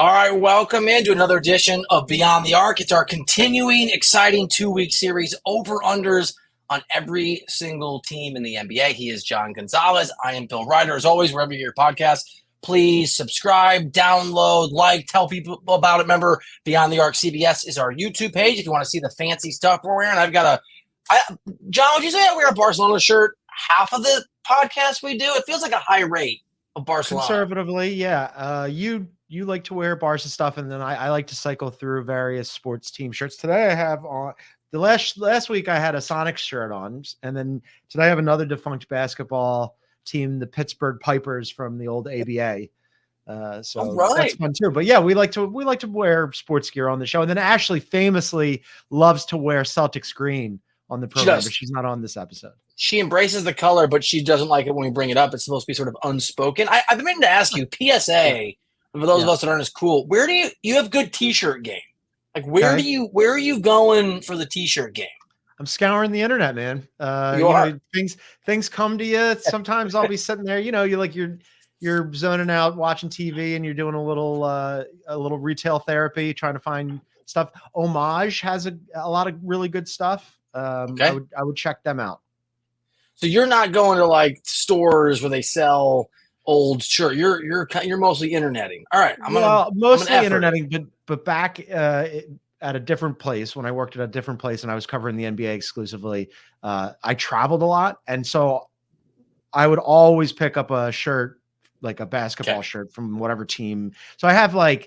All right, welcome into another edition of Beyond the Arc. It's our continuing, exciting 2-week series, over-unders on every single team in the NBA. He is John Gonzalez. I am Bill Ryder. As always, wherever you get your podcast, please subscribe, download, like, tell people about it. Remember, Beyond the Arc CBS is our YouTube page if you want to see the fancy stuff we're wearing. John, would you say I wear a Barcelona shirt half of the podcast we do? It feels like a high rate of Barcelona. Conservatively, yeah. You like to wear Barca stuff, and then I like to cycle through various sports team shirts. Today I have on the last week I had a Sonics shirt on, and then today I have another defunct basketball team, the Pittsburgh Pipers from the old ABA. So that's fun too. But yeah, we like to wear sports gear on the show. And then Ashley famously loves to wear Celtics green on the program, but she's not on this episode. She embraces the color, but she doesn't like it when we bring it up. It's supposed to be sort of unspoken. I've been meaning to ask you, PSA, for those of us that aren't as cool, where do you have good t-shirt game? Like where are you going for the t-shirt game? I'm scouring the internet, man. Things come to you. Sometimes I'll be sitting there, you're zoning out watching TV and you're doing a little retail therapy, trying to find stuff. Homage has a lot of really good stuff. I would check them out. So you're not going to like stores where they sell old shirt. You're mostly interneting. All right. Mostly interneting, but back at a different place when I worked at a different place and I was covering the NBA exclusively. I traveled a lot, and so I would always pick up a shirt, like a basketball shirt from whatever team. So I have I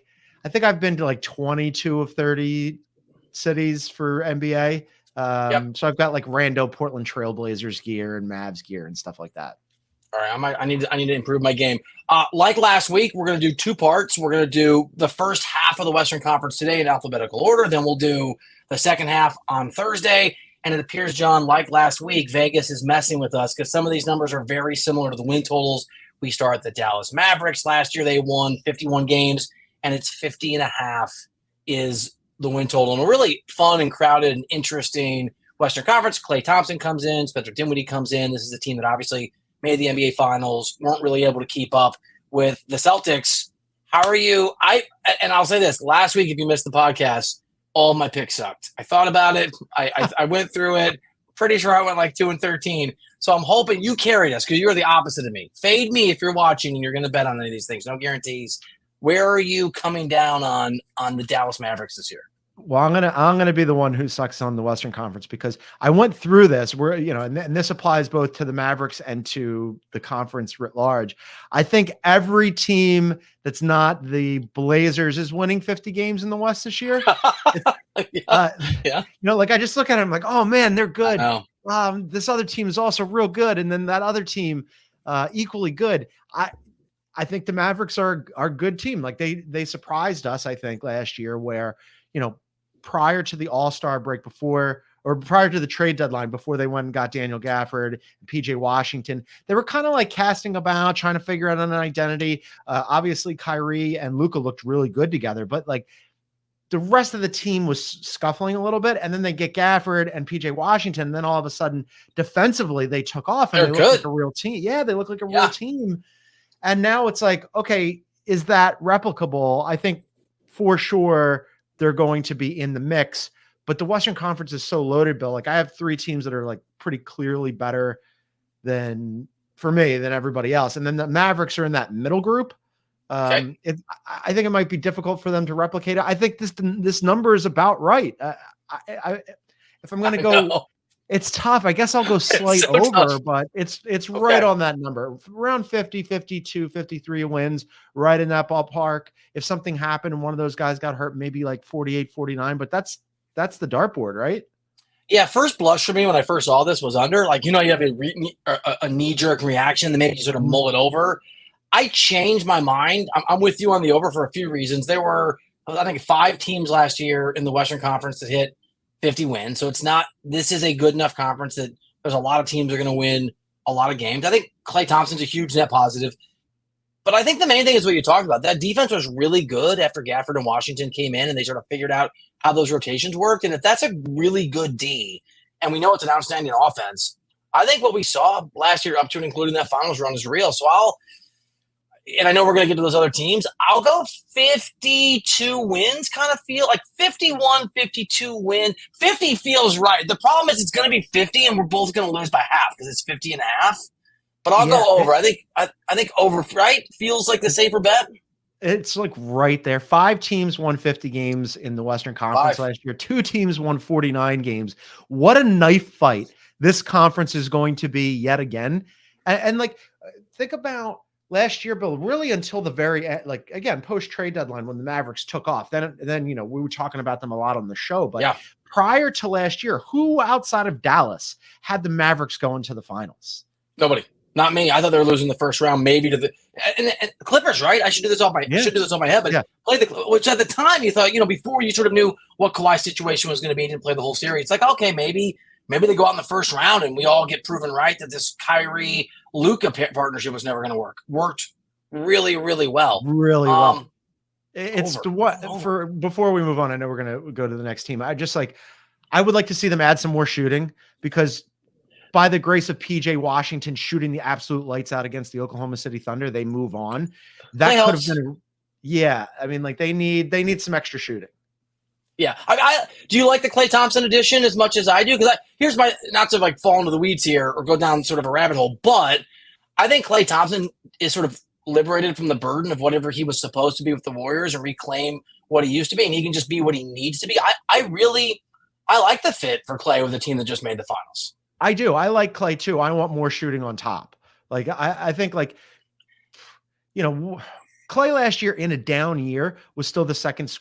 think I've been to like 22 of 30 cities for NBA. So I've got like rando Portland Trailblazers gear and Mavs gear and stuff like that. All right, I need to improve my game. Like last week, we're going to do two parts. We're going to do the first half of the Western Conference today in alphabetical order. Then we'll do the second half on Thursday. And it appears, John, like last week, Vegas is messing with us because some of these numbers are very similar to the win totals. We start the Dallas Mavericks. Last year, they won 51 games, and it's 50.5 is the win total. And a really fun and crowded and interesting Western Conference. Klay Thompson comes in. Spencer Dinwiddie comes in. This is a team that obviously made the NBA Finals, weren't really able to keep up with the Celtics. How are you? I'll say this. Last week, if you missed the podcast, all my picks sucked. I thought about it. I went through it. Pretty sure I went like 2-13. So I'm hoping you carried us because you're the opposite of me. Fade me if you're watching and you're going to bet on any of these things. No guarantees. Where are you coming down on the Dallas Mavericks this year? Well, I'm gonna be the one who sucks on the Western Conference because I went through this. And this applies both to the Mavericks and to the conference writ large. I think every team that's not the Blazers is winning 50 games in the West this year. I just look at them like, oh man, they're good. This other team is also real good, and then that other team, equally good. I think the Mavericks are a good team. Like they surprised us, I think, last year where prior to the All-Star break prior to the trade deadline, before they went and got Daniel Gafford and PJ Washington, they were kind of like casting about, trying to figure out an identity. Obviously Kyrie and Luka looked really good together, but like the rest of the team was scuffling a little bit. And then they get Gafford and PJ Washington. And then all of a sudden defensively, they took off and they look like a real team. Yeah. They look like a real team. And now it's like, okay, is that replicable? I think for sure they're going to be in the mix, but the Western Conference is so loaded, Bill. Like I have three teams that are like pretty clearly better than everybody else. And then the Mavericks are in that middle group. I think it might be difficult for them to replicate it. I think this number is about right. If I'm going to go, it's tough. I guess I'll go slight over, tough. But it's right on that number, around 50, 52, 53 wins, right in that ballpark. If something happened and one of those guys got hurt, maybe like 48, 49, but that's the dartboard, right? Yeah. First blush for me when I first saw this was under. Like, you have a knee-jerk reaction that maybe you sort of mull it over. I changed my mind. I'm with you on the over for a few reasons. There were, I think, 5 teams last year in the Western Conference that hit 50 wins. So this is a good enough conference that there's a lot of teams that are going to win a lot of games. I think Klay Thompson's a huge net positive. But I think the main thing is what you talked about. That defense was really good after Gafford and Washington came in and they sort of figured out how those rotations worked. And if that's a really good D, and we know it's an outstanding offense, I think what we saw last year up to and including that finals run is real. So and I know we're going to get to those other teams. I'll go 52 wins, kind of feel like 51, 52 win. 50 feels right. The problem is it's going to be 50, and we're both going to lose by half because it's 50 and a half. But I'll go over. I think over, right? Feels like the safer bet. It's like right there. 5 teams won 50 games in the Western Conference last year. 2 teams won 49 games. What a knife fight this conference is going to be yet again. And like, think about last year, Bill, really until the very end, like again, post trade deadline when the Mavericks took off, then, you know, we were talking about them a lot on the show, but prior to last year, who outside of Dallas had the Mavericks going to the finals? Nobody. Not me. I thought they were losing the first round, maybe to the and Clippers. Right? I should do this off my head, but play which at the time you thought, you know, before you sort of knew what Kawhi's situation was going to be, didn't play the whole series. It's like, okay, maybe they go out in the first round and we all get proven right that this Kyrie Luka partnership was never going to work. Worked really, really well. Really well. It's for before we move on. I know we're going to go to the next team. I would like to see them add some more shooting because, by the grace of PJ Washington shooting the absolute lights out against the Oklahoma City Thunder, they move on. That could have been, I mean, like they need some extra shooting. Yeah. I do you like the Klay Thompson edition as much as I do? Because here's my, not to like fall into the weeds here or go down sort of a rabbit hole, but I think Klay Thompson is sort of liberated from the burden of whatever he was supposed to be with the Warriors and reclaim what he used to be, and he can just be what he needs to be. I like the fit for Klay with a team that just made the finals. I do. I like Klay too. I want more shooting on top. Like I think, like, you know, Klay last year in a down year was still the second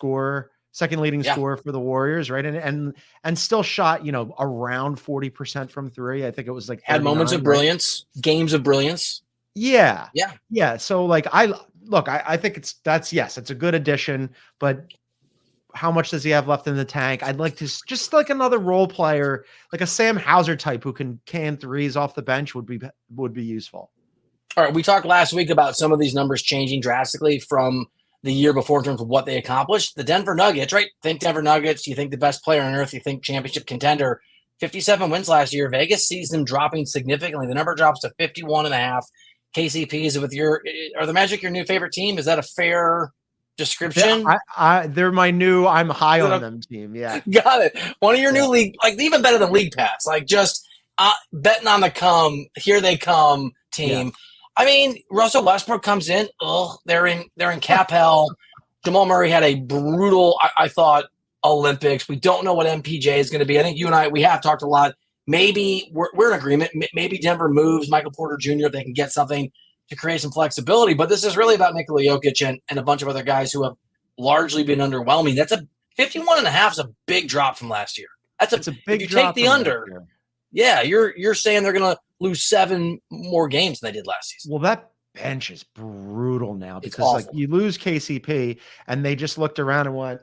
leading scorer for the Warriors, right? And still shot, you know, around 40% from 3. I think it was like had moments of brilliance, games of brilliance. Yeah. So like I think it's a good addition, but how much does he have left in the tank? I'd like to just like another role player, like a Sam Hauser type who can threes off the bench would be useful. All right. We talked last week about some of these numbers changing drastically from the year before in terms of what they accomplished. The Denver Nuggets, right? Think Denver Nuggets. You think the best player on earth. You think championship contender. 57 wins last year. Vegas sees them dropping significantly. The number drops to 51.5. KCP is are the Magic your new favorite team? Is that a fair description? They're my new I'm high on them team. Yeah. Got it. One of your new league, like even better than League Pass, like just betting on the come, here they come team. Yeah. I mean, Russell Westbrook comes in. They're in cap hell. Jamal Murray had a brutal, I thought, Olympics. We don't know what MPJ is going to be. I think you and I, we have talked a lot. Maybe we're in agreement. Maybe Denver moves Michael Porter Jr. if they can get something to create some flexibility. But this is really about Nikola Jokic and a bunch of other guys who have largely been underwhelming. That's a 51.5 is a big drop from last year. It's a big if you drop. Take the under. Yeah, you're saying they're going to lose 7 more games than they did last season. Well, that bench is brutal now because like you lose KCP and they just looked around and went,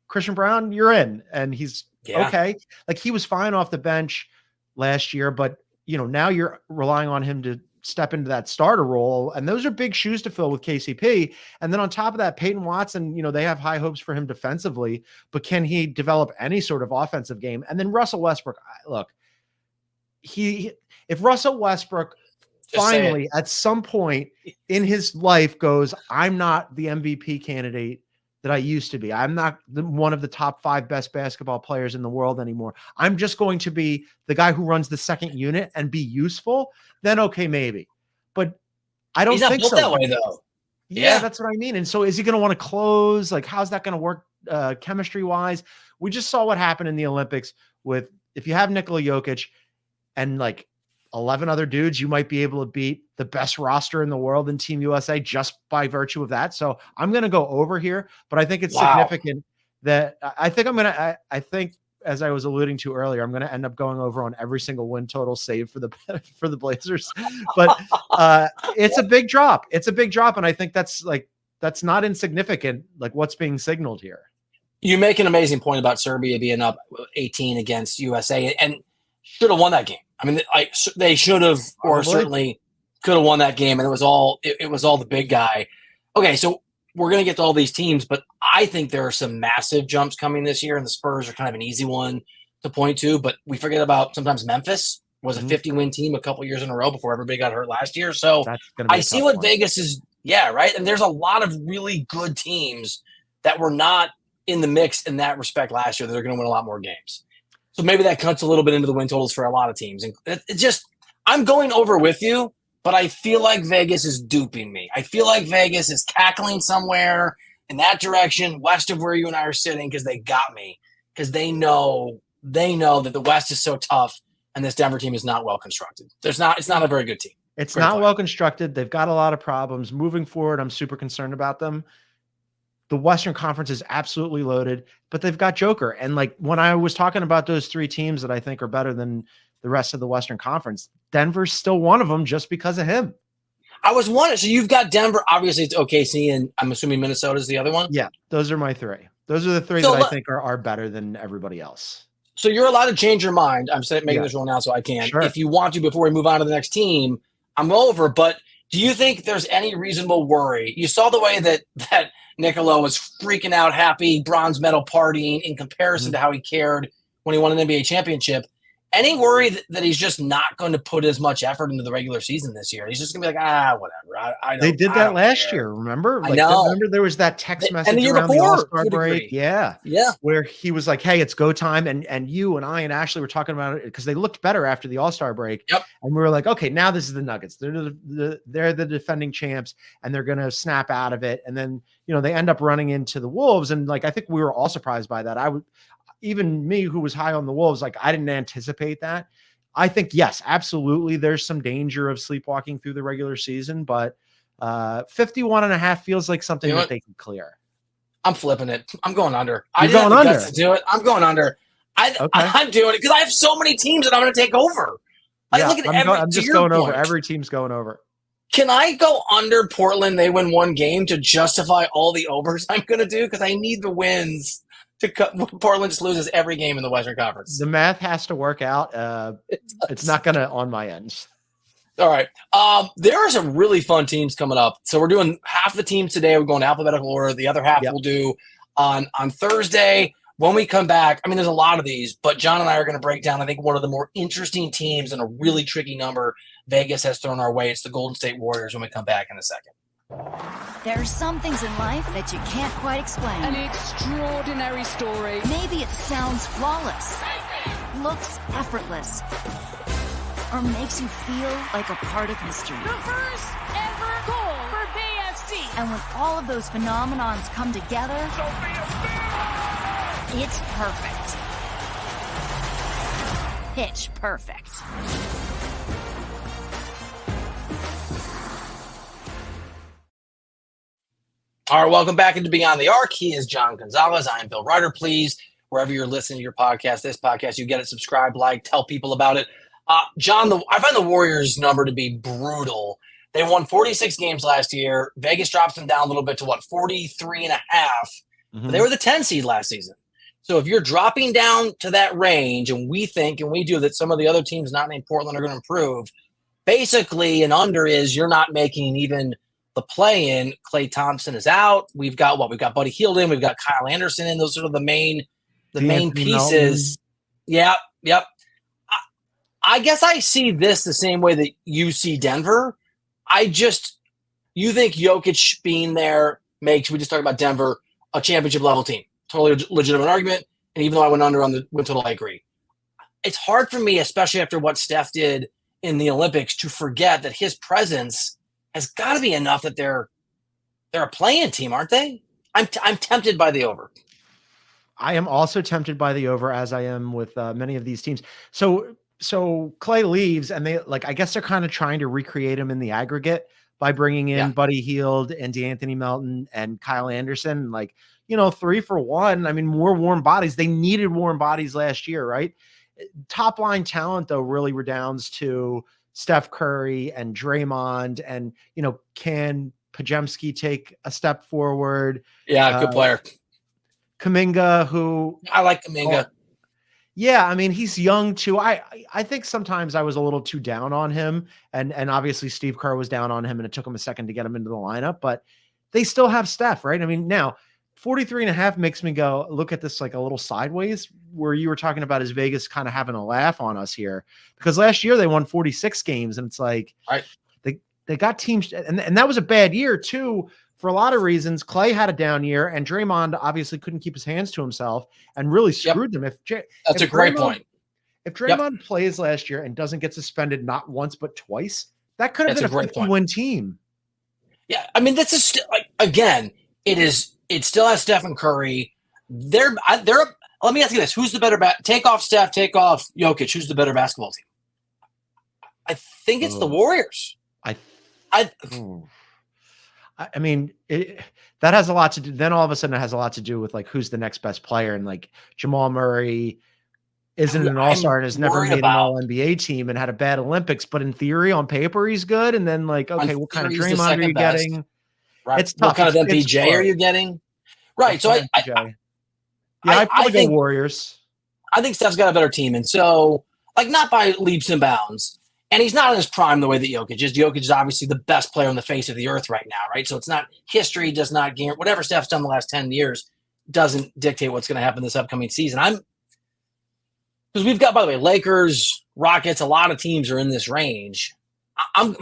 Christian Brown, you're in, and he's okay. Like he was fine off the bench last year, but you know, now you're relying on him to step into that starter role. And those are big shoes to fill with KCP. And then on top of that, Peyton Watson, you know, they have high hopes for him defensively, but can he develop any sort of offensive game? And then Russell Westbrook, look, if Russell Westbrook finally at some point in his life goes, I'm not the MVP candidate that I used to be. I'm not one of the top 5 best basketball players in the world anymore. I'm just going to be the guy who runs the second unit and be useful. Then okay, maybe. But I don't think so. That way though. Yeah, that's what I mean. And so is he going to want to close? Like, how's that going to work chemistry wise? We just saw what happened in the Olympics with, if you have Nikola Jokic and like 11 other dudes, you might be able to beat the best roster in the world in Team USA just by virtue of that. So I'm going to go over here, but I think it's significant that I think as I was alluding to earlier, I'm going to end up going over on every single win total save for the Blazers, but it's a big drop. It's a big drop. And I think that's not insignificant. Like what's being signaled here. You make an amazing point about Serbia being up 18 against USA and should have won that game. I mean, they should have, or certainly could have won that game, and it was all the big guy. Okay, so we're going to get to all these teams, but I think there are some massive jumps coming this year, and the Spurs are kind of an easy one to point to. But we forget about sometimes Memphis was a 50-win team a couple years in a row before everybody got hurt last year. So I see what Vegas is Yeah, right. And there's a lot of really good teams that were not in the mix in that respect last year that are going to win a lot more games. So maybe that cuts a little bit into the win totals for a lot of teams. And it just, I'm going over with you, but I feel like Vegas is duping me. I feel like Vegas is cackling somewhere in that direction, west of where you and I are sitting, because they got me. Because they know that the West is so tough, and this Denver team is not well constructed. It's not a very good team. It's not well constructed. They've got a lot of problems moving forward. I'm super concerned about them. The Western Conference is absolutely loaded, but they've got Joker. And like when I was talking about those three teams that I think are better than the rest of the Western Conference, Denver's still one of them just because of him. I was wondering. So you've got Denver. Obviously, it's OKC, and I'm assuming Minnesota is the other one. Yeah, those are my three. Those are the three that I think are better than everybody else. So you're allowed to change your mind. I'm making this rule now so I can. Sure. If you want to before we move on to the next team, I'm over. But do you think there's any reasonable worry? You saw the way that Nicola was freaking out, happy, bronze medal partying in comparison to how he cared when he won an NBA championship. Any worry that he's just not going to put as much effort into the regular season this year? He's just going to be like, whatever. They did that last year, remember? Like, I know. Remember there was that text message around the All-Star break? Yeah. Where he was like, hey, it's go time. And you and I and Ashley were talking about it because they looked better after the All-Star break. Yep. And we were like, okay, now this is the Nuggets. They're the defending champs, and they're going to snap out of it. And then, they end up running into the Wolves. And like, I think we were all surprised by that. Even me, who was high on the Wolves, like I didn't anticipate that. I think, yes, absolutely. There's some danger of sleepwalking through the regular season, but 51.5 feels like something that they can clear. I'm flipping it. I'm going under. I'm going under. To do it. I'm going under. I'm doing it because I have so many temes that I'm going to take over. I'm just going over. Every team's going over. Can I go under Portland? They win one game to justify all the overs I'm going to do because I need the wins. Portland just loses every game in the Western Conference. The math has to work out. It's not going to on my end. All right. There are some really fun teams coming up. So we're doing half the teams today. We're going alphabetical order. The other half we'll do on Thursday. When we come back, I mean, there's a lot of these, but John and I are going to break down, I think, one of the more interesting teams and a really tricky number Vegas has thrown our way. It's the Golden State Warriors when we come back in a second. There are some things in life that you can't quite explain. An extraordinary story. Maybe it sounds flawless, looks effortless, or makes you feel like a part of history. The first ever goal for BFC. And when all of those phenomenons come together, it's perfect. Pitch perfect. All right, welcome back into Beyond the Arc. He is John Gonzalez. I am Bill Ryder. Please, wherever you're listening to your podcast, this podcast, you get it, subscribe, like, tell people about it. John, I find the Warriors' number to be brutal. They won 46 games last year. Vegas drops them down a little bit to 43.5. Mm-hmm. They were the 10 seed last season. So if you're dropping down to that range, and we think, and we do, that some of the other teams not named Portland are going to improve, basically an under is you're not making even the play-in. Klay Thompson is out. We've got Buddy Hield in. We've got Kyle Anderson in. Those are sort of the main pieces. Melton. Yep. I guess I see this the same way that you see Denver. You think Jokic being there makes, we just talked about Denver, a championship level team. Totally legitimate argument. And even though I went under on the win total, I agree. It's hard for me, especially after what Steph did in the Olympics, to forget that his presence has got to be enough that they're a play-in team, aren't they? I'm tempted by the over. I am also tempted by the over, as I am with many of these teams. So Klay leaves, and I guess they're kind of trying to recreate him in the aggregate by bringing in Buddy Hield and DeAnthony Melton and Kyle Anderson. 3 for 1. I mean, more warm bodies. They needed warm bodies last year, right? Top line talent, though, really redounds to Steph Curry and Draymond, and can Pajemski take a step forward? Yeah, good player. Kuminga, who I like Kuminga. Yeah, I mean, he's young too. I think sometimes I was a little too down on him, and obviously Steve Kerr was down on him, and it took him a second to get him into the lineup, but they still have Steph, right? I mean, now 43.5 makes me go look at this like a little sideways, where you were talking about is Vegas kind of having a laugh on us here, because last year they won 46 games, and it's like they they got teams, and that was a bad year too for a lot of reasons. Klay had a down year, and Draymond obviously couldn't keep his hands to himself and really screwed them. That's a great point. If Draymond plays last year and doesn't get suspended not once but twice, that could have been a 50-win team. Yeah, I mean, this is like, again, it still has Stephen Curry. They're. Let me ask you this: who's the better? Take off Steph, take off Jokic. Who's the better basketball team? I think it's the Warriors. I mean, that has a lot to do. Then all of a sudden, it has a lot to do with like who's the next best player, and like Jamal Murray isn't an all-star and has never made an all-NBA team and had a bad Olympics, but in theory, on paper, he's good. And then like, okay, what kind of Draymond are you getting? Right. It's tough. What kind of MPJ are you getting? Right. So I'd probably go Warriors. I think Steph's got a better team, and so like not by leaps and bounds. And he's not in his prime the way that Jokic is. Jokic is obviously the best player on the face of the earth right now, right? So it's not history, does not guarantee whatever Steph's done the last 10 years doesn't dictate what's going to happen this upcoming season. Because we've got, by the way, Lakers, Rockets, a lot of teams are in this range. I'm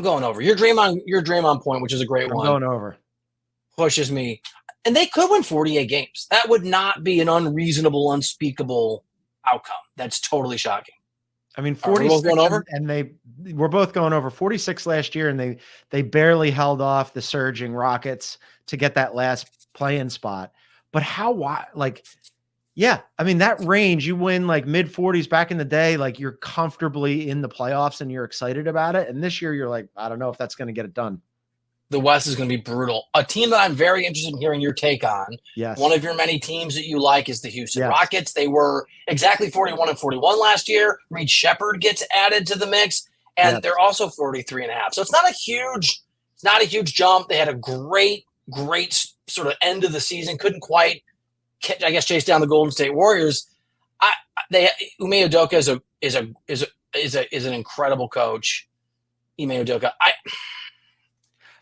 going over. Your Draymond point, which is a great one. Going over. Pushes me. And they could win 48 games. That would not be an unreasonable, unspeakable outcome. That's totally shocking. I mean, 46 going over? And we're both going over 46 last year, and they barely held off the surging Rockets to get that last play-in spot. But I mean, that range, you win like mid 40s back in the day, like you're comfortably in the playoffs and you're excited about it. And this year you're like, I don't know if that's going to get it done. The West is going to be brutal. A team that I'm very interested in hearing your take on. Yes. One of your many teams that you like is the Houston Rockets. They were exactly 41-41 last year. Reed Shepherd gets added to the mix, and they're also 43.5. So it's not a huge jump. They had a great sort of end of the season. Couldn't quite, I guess, chase down the Golden State Warriors. Ime Udoka is an incredible coach. Ime Udoka.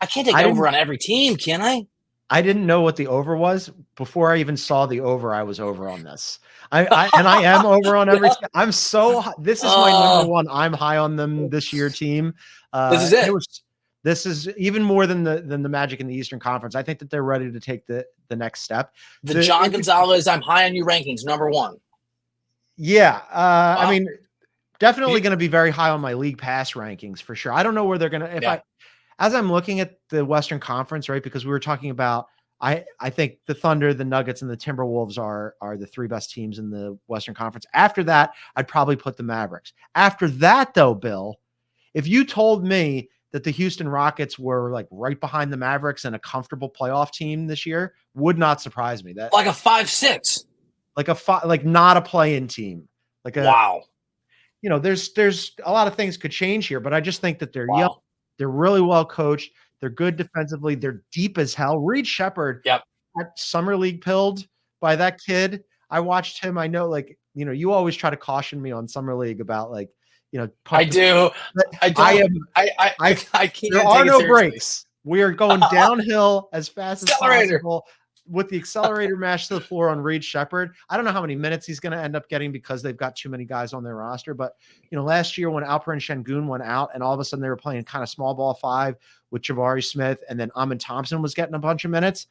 I can't take over on every team, can I? I didn't know what the over was before I even saw the over. I was over on this. I am over on every. I'm so. This is my number one. I'm high on them this year team. This is it. This is even more than the Magic in the Eastern Conference. I think that they're ready to take the next step. The John Gonzalez, I'm high on you rankings, number one. Yeah, I mean, definitely going to be very high on my league pass rankings for sure. I don't know where they're going to. As I'm looking at the Western Conference, right, because we were talking about, I think the Thunder, the Nuggets, and the Timberwolves are the three best teams in the Western Conference. After that, I'd probably put the Mavericks. After that, though, Bill, if you told me that the Houston Rockets were like right behind the Mavericks and a comfortable playoff team this year, would not surprise me. That like a 5-6, like not a play-in team. Wow. You know, there's a lot of things could change here, but I just think that they're young. They're really well coached. They're good defensively. They're deep as hell. Reed Shepherd, got summer league pilled by that kid. I watched him. I know, like, you know, you always try to caution me on summer league about, like, you know, I do. I can't. There are no breaks. We are going downhill as fast as possible with the accelerator mash to the floor on Reed Shepherd. I don't know how many minutes he's going to end up getting because they've got too many guys on their roster. But, you know, last year when Alperen Şengün went out and all of a sudden they were playing kind of small ball 5 with Jabari Smith, and then Amin Thompson was getting a bunch of minutes.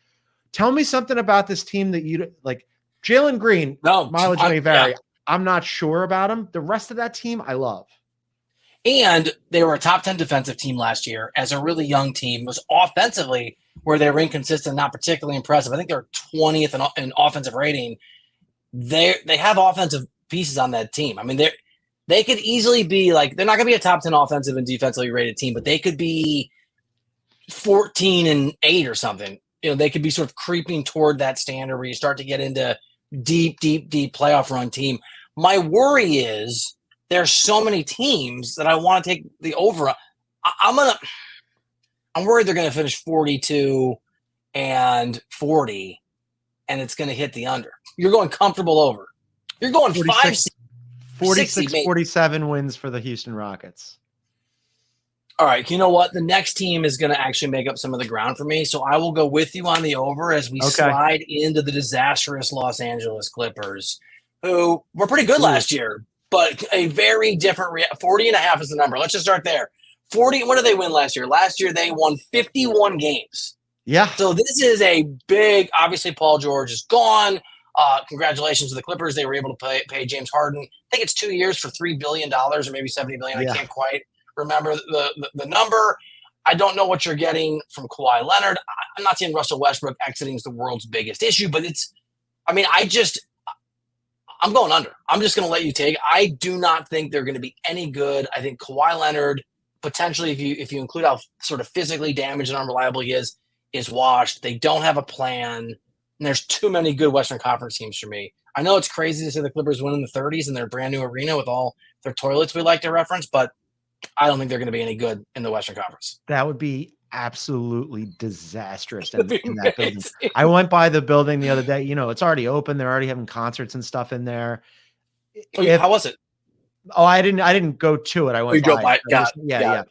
Tell me something about this team that you like. Jalen Green, mileage may vary. I'm not sure about him. The rest of that team, I love. And they were a top 10 defensive team last year as a really young team. It was offensively where they were inconsistent, not particularly impressive. I think they're 20th in offensive rating. They have offensive pieces on that team. I mean, they could easily be like, they're not going to be a top 10 offensive and defensively rated team, but they could be 14-8 or something. You know, they could be sort of creeping toward that standard where you start to get into deep playoff run team. My worry is there's so many teams that I want to take the over. I'm worried they're going to finish 42-40, and it's going to hit the under. You're going comfortable over. You're going 46-47 wins for the Houston Rockets. All right, you know what? The next team is going to actually make up some of the ground for me, so I will go with you on the over as we slide into the disastrous Los Angeles Clippers, who were pretty good last year, but a very different 40.5 is the number. Let's just start there. 40. What did they win last year? Last year they won 51 games. Yeah. So this is a big. Obviously, Paul George is gone. Congratulations to the Clippers. They were able to pay James Harden. I think it's 2 years for $3 billion or maybe $70 billion. Yeah. I can't quite remember the number. I don't know what you're getting from Kawhi Leonard. I'm not saying Russell Westbrook exiting is the world's biggest issue, but I'm going under. I'm just going to let you take. I do not think they're going to be any good. I think Kawhi Leonard, potentially, if you include how sort of physically damaged and unreliable he is washed. They don't have a plan, and there's too many good Western Conference teams for me. I know it's crazy to say the Clippers win in the 30s in their brand new arena with all their toilets we like to reference, but I don't think they're going to be any good in the Western Conference. That would be absolutely disastrous in that building. I went by the building the other day. It's already open. They're already having concerts and stuff in there. How was it? Oh, I didn't go to it. I went by it. Yeah.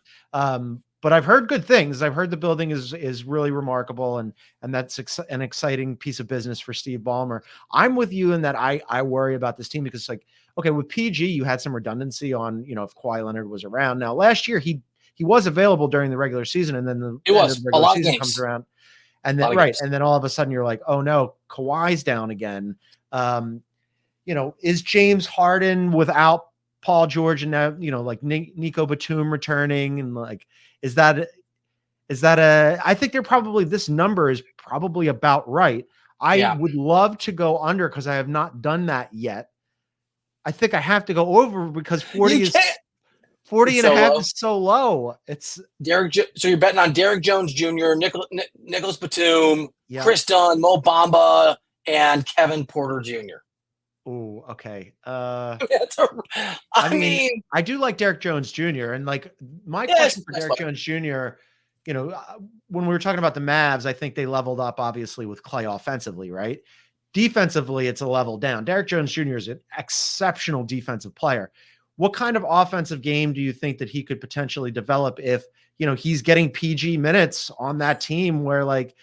But I've heard good things. I've heard the building is really remarkable, and that's an exciting piece of business for Steve Ballmer. I'm with you in that I worry about this team because, like, okay, with PG, you had some redundancy on, if Kawhi Leonard was around. Now, last year he was available during the regular season, and then the regular season comes around, and then and then all of a sudden you're like, oh no, Kawhi's down again. Is James Harden without Paul George and now, like Nico Batum returning, and like, is that I think this number is probably about right. I would love to go under because I have not done that yet. I think I have to go over because 40 and a half is so low. It's Derek. So you're betting on Derek Jones Jr., Nicholas Batum, Chris Dunn, Mo Bamba, and Kevin Porter Jr. Oh, okay. I mean, I do like Derek Jones Jr. And like my question for Derek Jones Jr., when we were talking about the Mavs, I think they leveled up obviously with Klay offensively, right? Defensively, it's a level down. Derek Jones Jr. is an exceptional defensive player. What kind of offensive game do you think that he could potentially develop if, he's getting PG minutes on that team where, like,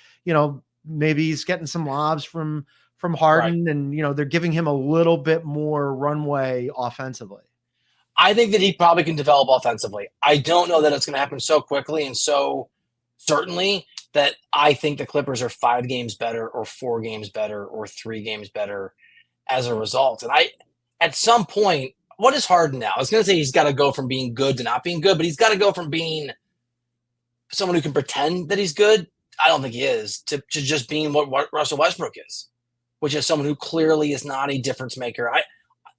maybe he's getting some lobs from Harden and, they're giving him a little bit more runway offensively? I think that he probably can develop offensively. I don't know that it's going to happen so quickly and so certainly that I think the Clippers are 5 games better or 4 games better or 3 games better as a result. And at some point, what is Harden now? I was going to say he's got to go from being good to not being good, but he's got to go from being someone who can pretend that he's good. I don't think he is to just being what Russell Westbrook is, which is someone who clearly is not a difference maker.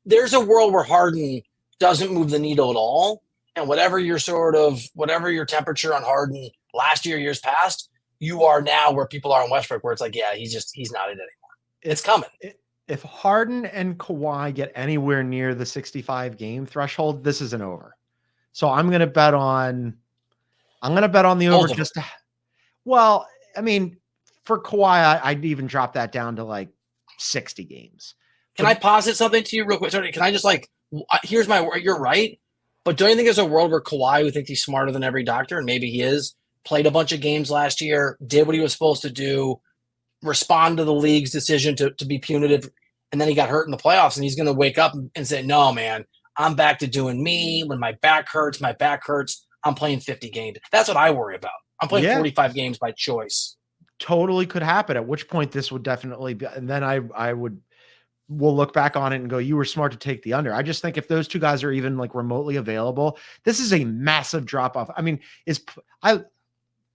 There's a world where Harden doesn't move the needle at all. And whatever your temperature on Harden last year, years past, you are now where people are on Westbrook, where it's like, yeah, he's not it anymore. It's coming. If Harden and Kawhi get anywhere near the 65 game threshold, this isn't over. So I'm going to bet on the over for Kawhi, I'd even drop that down to like 60 games. Can I posit something to you real quick? Sorry, can I just you're right. But don't you think there's a world where Kawhi, who thinks he's smarter than every doctor, and maybe he is, played a bunch of games last year, did what he was supposed to do, respond to the league's decision to be punitive, and then he got hurt in the playoffs, and he's going to wake up and say, no, man, I'm back to doing me. When my back hurts, I'm playing 50 games. That's what I worry about. I'm playing 45 games by choice. Totally could happen, at which point this would definitely be, and then we'll look back on it and go, you were smart to take the under. I just think if those two guys are even like remotely available, this is a massive drop off. I mean, I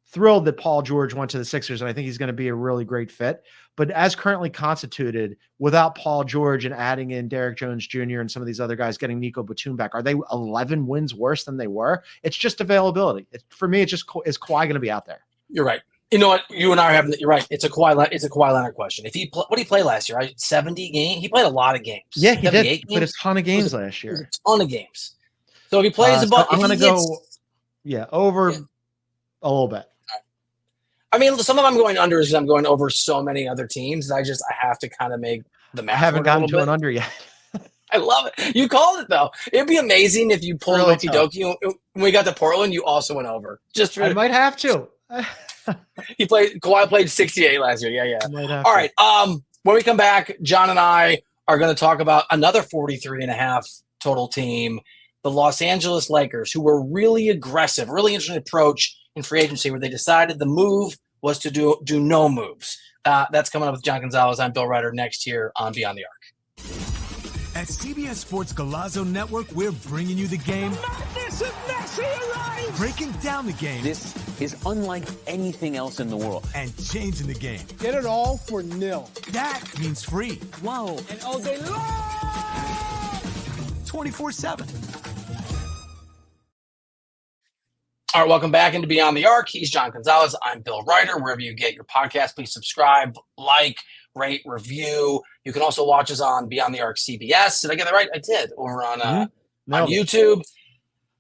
thrilled that Paul George went to the Sixers, and I think he's going to be a really great fit. But as currently constituted, without Paul George and adding in Derek Jones Jr. and some of these other guys, getting Nico Batum back, are they 11 wins worse than they were? It's just availability. For me, it's just, is Kawhi going to be out there? You're right. You know what? You and I are having. You're right. It's a Kawhi Leonard question. If what did he play last year? Right? 70 games. He played a lot of games. Yeah, he did. He played a ton of games last year. A ton of games. So if he plays I'm going to go. Over a little bit. I mean, some of them I'm going under is I'm going over so many other teams. I have to kind of make the math. I haven't gotten to an under yet. I love it. You called it though. It'd be amazing if you pulled really Okie Dokie. When we got to Portland, you also went over. I might have to. Kawhi played 68 last year. Yeah. All right. When we come back, John and I are going to talk about another 43.5 total team. the Los Angeles Lakers, who were really aggressive, really interesting approach in free agency, where they decided the move was to do no moves. That's coming up with John Gonzalez. I'm Bill Ryder next year on Beyond the Arc. At CBS Sports Golazo Network, we're bringing you the game. Madness of Messi arrives! Breaking down the game. This is unlike anything else in the world. And changing the game. Get it all for nil. That means free. Whoa. And all day long! 24/7. All right, welcome back into Beyond the Arc. He's John Gonzalez. I'm Bill Ryder. Wherever you get your podcast, please subscribe, like, rate, review. You can also watch us on Beyond the Arc CBS. Did I get that right? I did. Over on YouTube.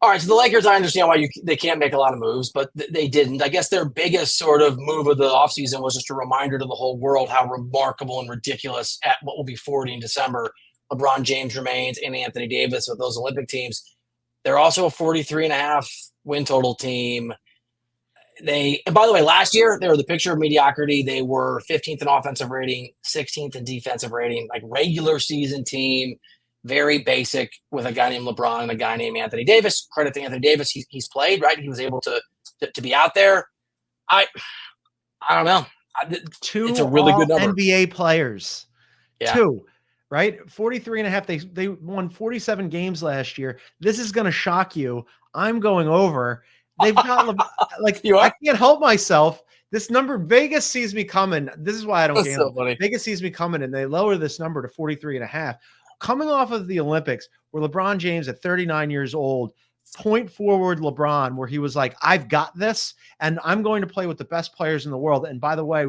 All right, so the Lakers, I understand why they can't make a lot of moves, but they didn't. I guess their biggest sort of move of the offseason was just a reminder to the whole world how remarkable and ridiculous at what will be 40 in December LeBron James remains and Anthony Davis with those Olympic teams. They're also a 43.5 win total team. And by the way, last year, they were the picture of mediocrity. They were 15th in offensive rating, 16th in defensive rating, like regular season team, very basic with a guy named LeBron and a guy named Anthony Davis. Credit to Anthony Davis. He's played, right? He was able to be out there. I don't know. It's a really good number. NBA players. Yeah. 2. Right? 43.5. They won 47 games last year. This is going to shock you. I'm going over. They've got I can't help myself. This number, Vegas sees me coming. This is why I don't gamble. So Vegas sees me coming, and they lower this number to 43.5. Coming off of the Olympics, where LeBron James at 39 years old, point forward LeBron, where he was like, I've got this, and I'm going to play with the best players in the world. And by the way,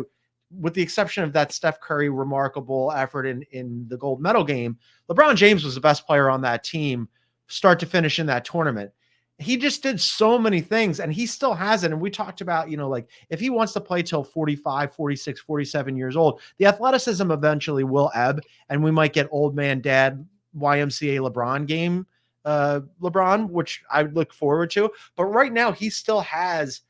with the exception of that Steph Curry remarkable effort in the gold medal game, LeBron James was the best player on that team, start to finish in that tournament. He just did so many things, and he still has it. And we talked about, like if he wants to play till 45, 46, 47 years old, the athleticism eventually will ebb, and we might get old man dad YMCA LeBron game, LeBron, which I look forward to. But right now he still has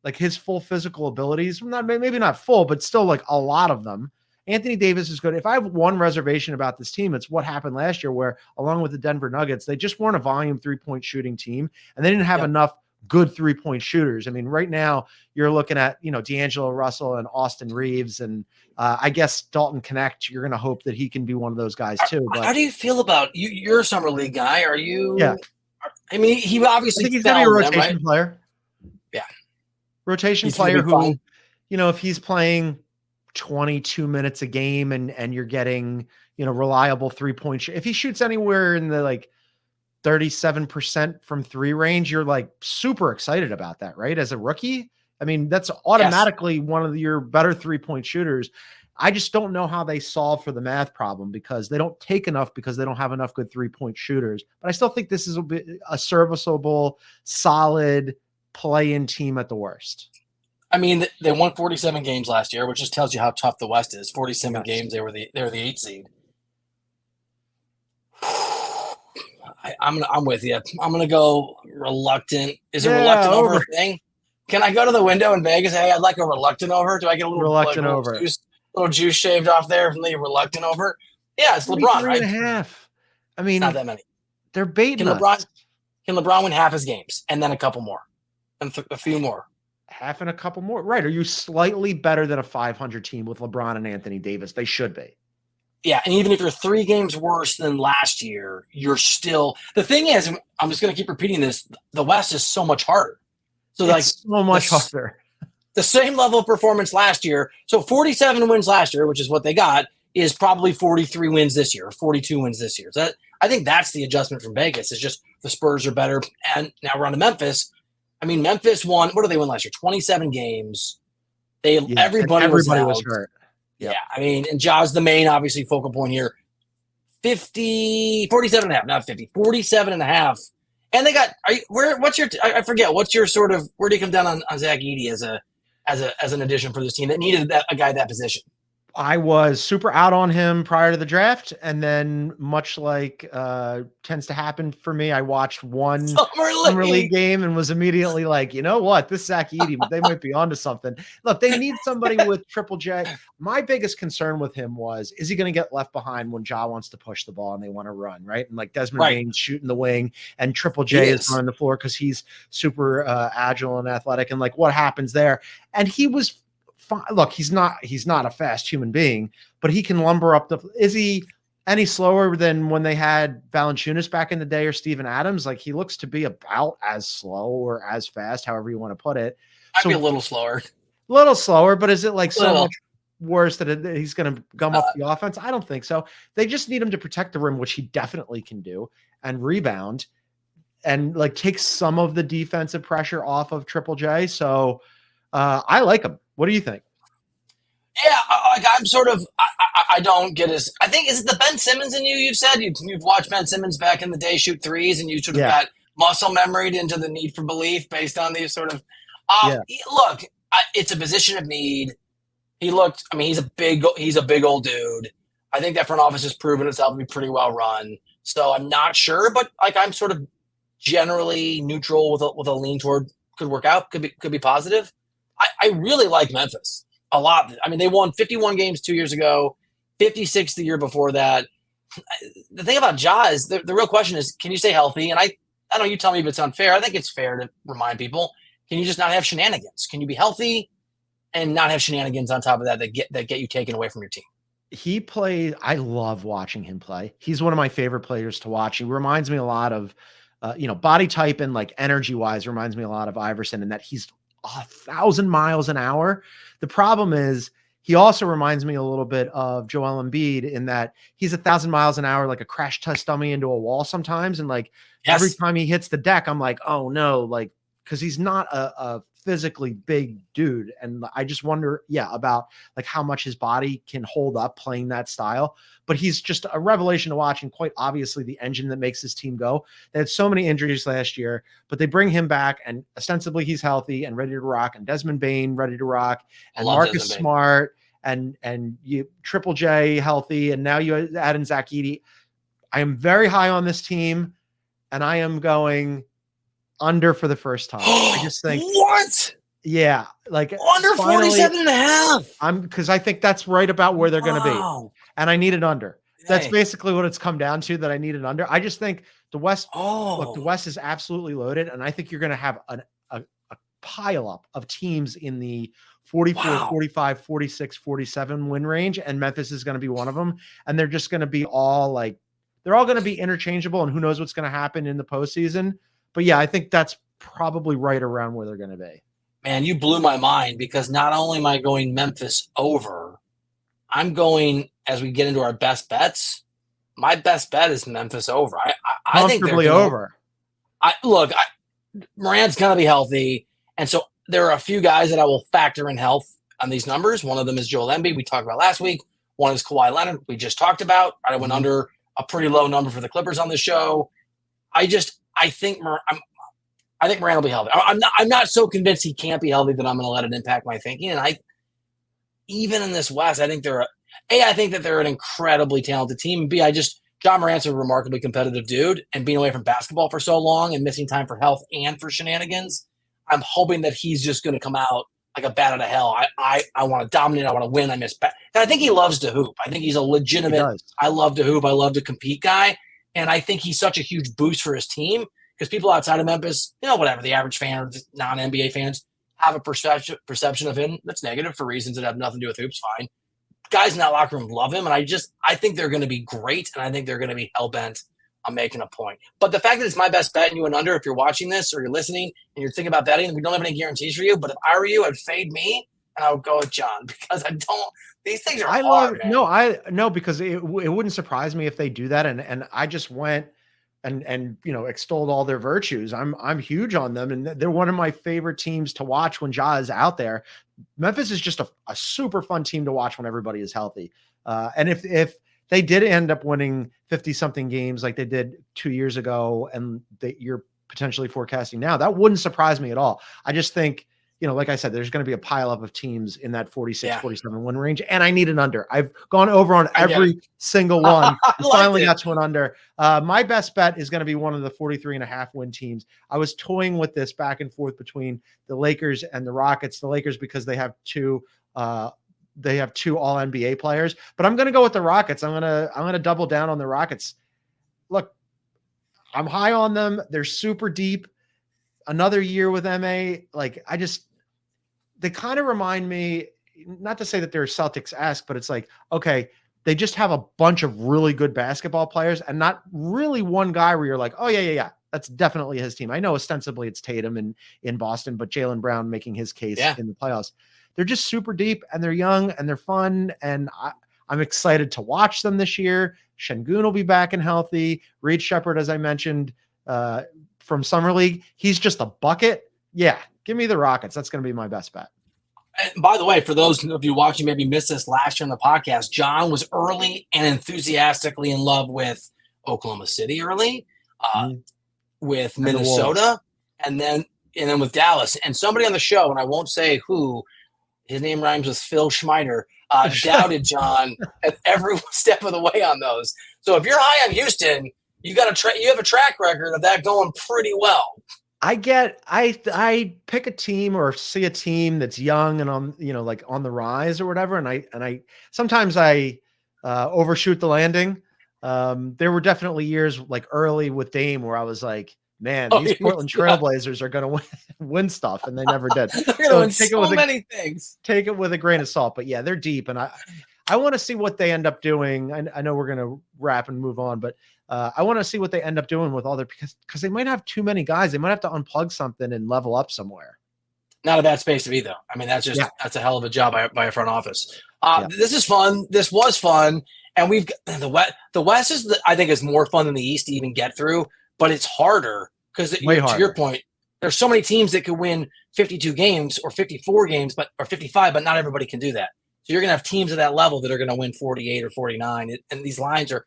like his full physical abilities, maybe not full, but still like a lot of them. Anthony Davis is good. If I have one reservation about this team, it's what happened last year, where along with the Denver Nuggets, they just weren't a volume 3-point shooting team, and they didn't have enough good 3-point shooters. I mean, right now you're looking at, D'Angelo Russell and Austin Reeves, and I guess Dalton Connect, you're going to hope that he can be one of those guys too. But how do you feel about you? You're a summer league guy. Are you? Yeah. I mean, he obviously he's going to be a rotation player. Yeah. Rotation player who, if he's playing 22 minutes a game and you're getting, reliable 3-point if he shoots anywhere in the like 37% from 3 range, you're like super excited about that, right? As a rookie. I mean, that's automatically one of your better 3-point shooters. I just don't know how they solve for the math problem, because they don't take enough, because they don't have enough good 3-point shooters. But I still think this is a serviceable, solid play-in team at the worst. I mean, they won 47 games last year, which just tells you how tough the West is. 47 games, they were the 8th seed. I'm with you. I'm gonna go reluctant. Is a reluctant over a thing? Can I go to the window in Vegas? Hey, I'd like a reluctant over. Do I get a little reluctant over? Little juice shaved off there from the reluctant over? Yeah, it's LeBron, right? 3.5. I mean, it's not that many. They're baiting us. Can LeBron win half his games and then a couple more and a few more? Half and a couple more. Right. Are you slightly better than a 500 team with LeBron and Anthony Davis? They should be. Yeah. And even if you're 3 games worse than last year, you're still – the thing is, I'm just going to keep repeating this, the West is so much harder. So it's so much harder. The same level of performance last year. So 47 wins last year, which is what they got, is probably 43 wins this year, or 42 wins this year. So I think that's the adjustment from Vegas. It's just the Spurs are better. And now we're on to Memphis. I mean, Memphis won. What did they win last year? 27 games. Everybody was hurt. Yeah. I mean, and Ja's the main, obviously, focal point here. 47.5, not 50, 47.5. And they got. I forget. What's your sort of? Where do you come down on Zach Edey as an addition for this team that needed a guy that position? I was super out on him prior to the draft, and then much like tends to happen for me, I watched one Summer League game and was immediately like, you know what, this Zach Edey, they might be onto something. Look, they need somebody with Triple J. My biggest concern with him was, is he going to get left behind when Ja wants to push the ball and they want to run, right? And like Desmond Bane's shooting the wing, and Triple J is running the floor because he's super agile and athletic, and like what happens there? And he was fine. Look, he's not a fast human being, but he can lumber up is he any slower than when they had Valanciunas back in the day or Steven Adams? Like, he looks to be about as slow or as fast, however you want to put it. I'd be a little slower, but is it like so much worse that he's going to gum up the offense? I don't think so. They just need him to protect the rim, which he definitely can do, and rebound, and like take some of the defensive pressure off of Triple J. So I like him. What do you think? Yeah, like I'm sort of I don't get is it the Ben Simmons in you? You've said you've watched Ben Simmons back in the day shoot threes, and you sort of got muscle memory into the need for belief based on these sort of. Look, it's a position of need. He's a big old dude. I think that front office has proven itself to be pretty well run. So I'm not sure, but like I'm sort of generally neutral with a lean toward could work out, could be positive. I really like Memphis a lot. I mean, they won 51 games 2 years ago, 56 the year before that. The thing about Ja is the real question is, can you stay healthy? And I don't know, you tell me if it's unfair. I think it's fair to remind people, can you just not have shenanigans? Can you be healthy and not have shenanigans on top of that get you taken away from your team? He plays. I love watching him play. He's one of my favorite players to watch. He reminds me a lot of, body type and like energy wise, reminds me a lot of Iverson, in that he's 1,000 miles an hour. The problem is he also reminds me a little bit of Joel Embiid in that he's 1,000 miles an hour, like a crash test dummy into a wall sometimes. And like every time he hits the deck, I'm like, oh no, like, because he's not a physically big dude. And I just wonder, about like how much his body can hold up playing that style. But he's just a revelation to watch, and quite obviously the engine that makes this team go. They had so many injuries last year, but they bring him back, and ostensibly he's healthy and ready to rock, and Desmond Bain ready to rock, and Marcus Smart, and you Triple J healthy, and now you add in Zach Edey. I am very high on this team, and I am going under for the first time. I just think what? Yeah, like under 47.5. Because I think that's right about where they're going to be, and I need it under. That's basically what it's come down to. That I need it under. I just think the West. Look, the West is absolutely loaded, and I think you're going to have a pile up of teams in the 44, 45, 46, 47 win range, and Memphis is going to be one of them. And they're just going to be all like, they're all going to be interchangeable, and who knows what's going to happen in the postseason. But yeah, I think that's probably right around where they're going to be. Man, you blew my mind, because not only am I going Memphis over, I'm going, as we get into our best bets, my best bet is Memphis over. I think they're over. Morant's going to be healthy. And so there are a few guys that I will factor in health on these numbers. One of them is Joel Embiid, we talked about last week. One is Kawhi Leonard, we just talked about. I went under a pretty low number for the Clippers on this show. I think Morant will be healthy. I'm not so convinced he can't be healthy that I'm going to let it impact my thinking. And even in this West, I think I think that they're an incredibly talented team. And B, John Morant's a remarkably competitive dude, and being away from basketball for so long and missing time for health and for shenanigans, I'm hoping that he's just going to come out like a bat out of hell. I want to dominate. I want to win. I miss bat. And I think he loves to hoop. I think he's a legitimate, I love to hoop, I love to compete guy. And I think he's such a huge boost for his team, because people outside of Memphis, whatever, the average fan or the non-NBA fans have a perception of him that's negative for reasons that have nothing to do with hoops. Fine. Guys in that locker room love him, and I think they're going to be great, and I think they're going to be hell-bent on making a point. But the fact that it's my best bet and you went under, if you're watching this or you're listening and you're thinking about betting, we don't have any guarantees for you, but if I were you, I'd fade me, and I would go with John, because these things are hard. No, because it wouldn't surprise me if they do that. And I just went and extolled all their virtues. I'm huge on them, and they're one of my favorite teams to watch when Ja is out there. Memphis is just a super fun team to watch when everybody is healthy. And if they did end up winning 50-something games like they did 2 years ago, and you're potentially forecasting now, that wouldn't surprise me at all. I just think, like I said, there's going to be a pileup of teams in that 46, Yeah. 47 win range, and I need an under. I've gone over on every single one. And finally got to an under. My best bet is going to be one of the 43.5 win teams. I was toying with this back and forth between the Lakers and the Rockets. The Lakers because they have two all NBA players, but I'm going to go with the Rockets. I'm going to double down on the Rockets. Look, I'm high on them. They're super deep. Another year with MA, they kind of remind me, not to say that they're Celtics-esque, but it's like, okay, they just have a bunch of really good basketball players and not really one guy where you're like, oh, yeah, that's definitely his team. I know ostensibly it's Tatum in Boston, but Jaylen Brown making his case in the playoffs. They're just super deep, and they're young, and they're fun, and I'm excited to watch them this year. Şengün will be back and healthy. Reed Shepherd, as I mentioned, from Summer League, he's just a bucket. Yeah, give me the Rockets. That's going to be my best bet. And by the way, for those of you watching, maybe missed this last year on the podcast, John was early and enthusiastically in love with Oklahoma City early, with Minnesota, and then with Dallas. And somebody on the show, and I won't say who, his name rhymes with Phil Schmeider, doubted John at every step of the way on those. So if you're high on Houston, you have a track record of that going pretty well. I pick a team or see a team that's young and on the rise or whatever, and I sometimes overshoot the landing. There were definitely years like early with Dame where I was like, man, these Portland Trailblazers are going to win stuff, and they never did. So many things. Take it with a grain of salt, but yeah, they're deep, and I want to see what they end up doing. I know we're going to wrap and move on, but I want to see what they end up doing with all their because they might have too many guys. They might have to unplug something and level up somewhere. Not a bad space to be, though. I mean, that's a hell of a job by a front office. This is fun. This was fun, and we've the West. The West I think is more fun than the East to even get through, but it's harder because to your point, there's so many teams that could win 52 games or 54 games, or 55, but not everybody can do that. So you're going to have teams at that level that are going to win 48 or 49, and these lines are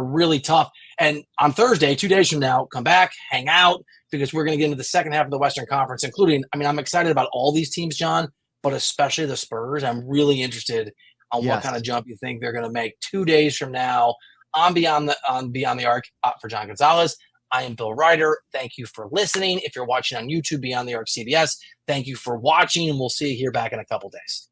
really tough. And on Thursday, 2 days from now, come back, hang out, because we're going to get into the second half of the Western Conference, including, I'm excited about all these teams, John, but especially the Spurs. I'm really interested on what kind of jump you think they're going to make 2 days from now on Beyond the Arc. For John Gonzalez, I am Bill Ryder. Thank you for listening. If you're watching on YouTube, Beyond the Arc CBS, thank you for watching, and we'll see you here back in a couple days.